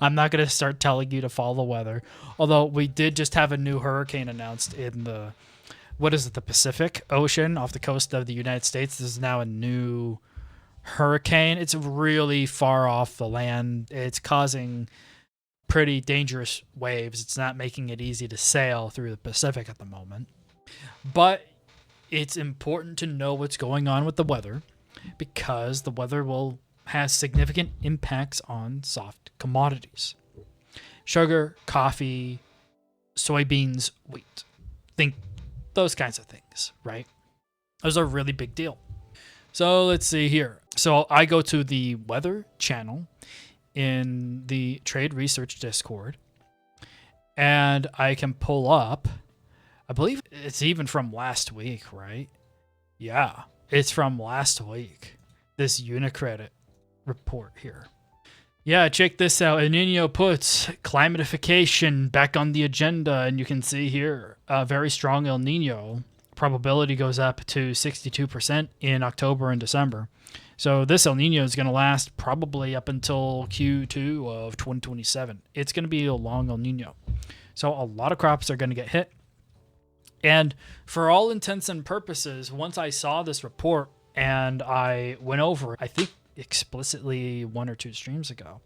I'm not going to start telling you to follow the weather. Although we did just have a new hurricane announced in the, what is it, the Pacific Ocean off the coast of the United States. This is now a new hurricane. It's really far off the land. It's causing pretty dangerous waves. It's not making it easy to sail through the Pacific at the moment. But it's important to know what's going on with the weather because the weather will has significant impacts on soft commodities. Sugar, coffee, soybeans, wheat. Think those kinds of things, right? Those are a really big deal. So let's see here. So I go to the weather channel in the Trade Research Discord, and I can pull up, I believe it's even from last week, right? Yeah, it's from last week. This UniCredit report here. Yeah, check this out. El Niño puts climatification back on the agenda, and you can see here a very strong El Niño. Probability goes up to 62% in October and December. So this El Niño is going to last probably up until Q2 of 2027. It's going to be a long El Niño. So a lot of crops are going to get hit. And for all intents and purposes, once I saw this report and I went over it, I think explicitly 1 or 2 streams ago,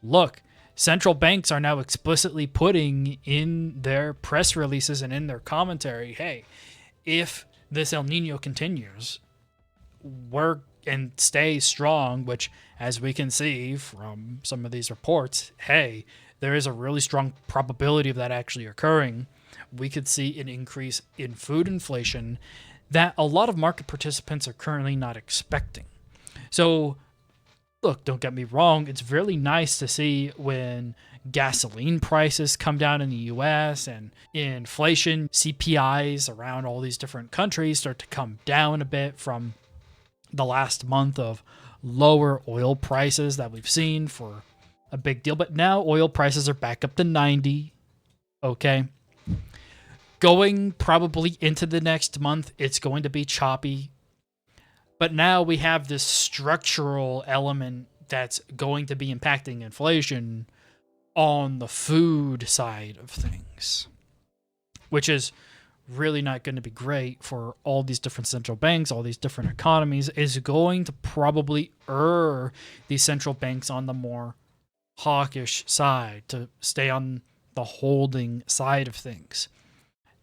look, central banks are now explicitly putting in their press releases and in their commentary, hey, if this El Nino continues, and stays strong, which as we can see from some of these reports, hey, there is a really strong probability of that actually occurring. We could see an increase in food inflation that a lot of market participants are currently not expecting. So, look, don't get me wrong. It's really nice to see when gasoline prices come down in the US and inflation, CPIs around all these different countries start to come down a bit from the last month of lower oil prices that we've seen for a big deal. But now oil prices are back up to 90. Okay. Going probably into the next month, it's going to be choppy. But now we have this structural element that's going to be impacting inflation on the food side of things, which is really not going to be great for all these different central banks, all these different economies, is going to probably err these central banks on the more hawkish side to stay on the holding side of things.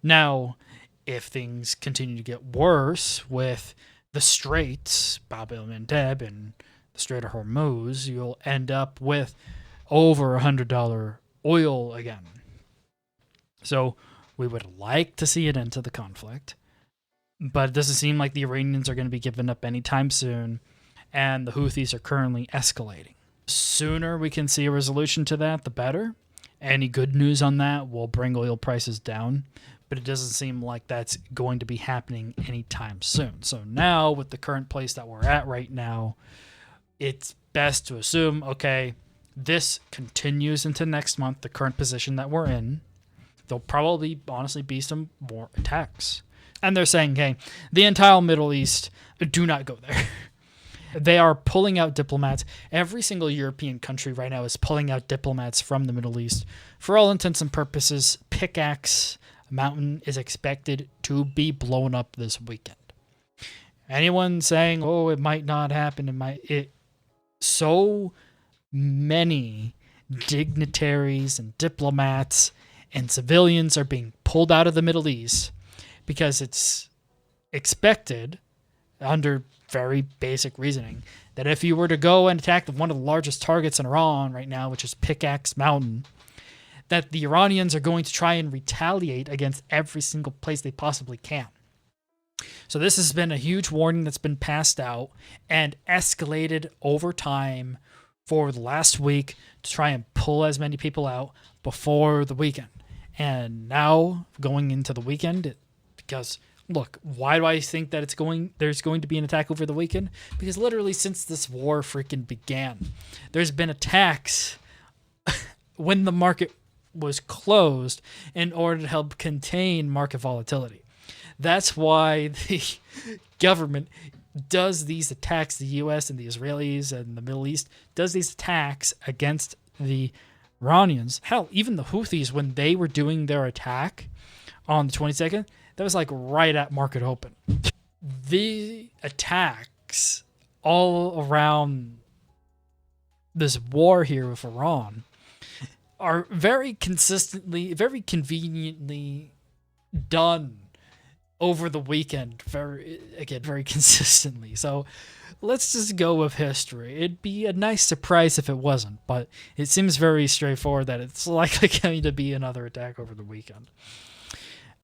Now, if things continue to get worse with the Straits, Bab el-Mandeb, and the Strait of Hormuz, you'll end up with over $100 oil again. So we would like to see an end to the conflict, but it doesn't seem like the Iranians are going to be giving up anytime soon, and the Houthis are currently escalating. Sooner we can see a resolution to that, the better. Any good news on that will bring oil prices down, but it doesn't seem like that's going to be happening anytime soon. So now, with the current place that we're at right now, it's best to assume, okay, this continues into next month, the current position that we're in. There'll probably, honestly, be some more attacks. And they're saying, hey, the entire Middle East, do not go there. They are pulling out diplomats. Every single European country right now is pulling out diplomats from the Middle East. For all intents and purposes, Pickaxe Mountain is expected to be blown up this weekend. Anyone saying, oh, it might not happen, so many dignitaries and diplomats and civilians are being pulled out of the Middle East because it's expected, under very basic reasoning, that if you were to go and attack one of the largest targets in Iran right now, which is Pickaxe Mountain, that the Iranians are going to try and retaliate against every single place they possibly can. So this has been a huge warning that's been passed out and escalated over time for the last week to try and pull as many people out before the weekend. And now going into the weekend, because look, why do I think that there's going to be an attack over the weekend? Because literally since this war freaking began, there's been attacks when the market was closed in order to help contain market volatility. That's why the government does these attacks, the U.S. and the Israelis and the Middle East does these attacks against the Iranians. Hell, even the Houthis, when they were doing their attack on the 22nd, that was like right at market open. The attacks all around this war here with Iran are very consistently, very conveniently done over the weekend, very consistently. So let's just go with history. It'd be a nice surprise if it wasn't, but it seems very straightforward that it's likely going to be another attack over the weekend.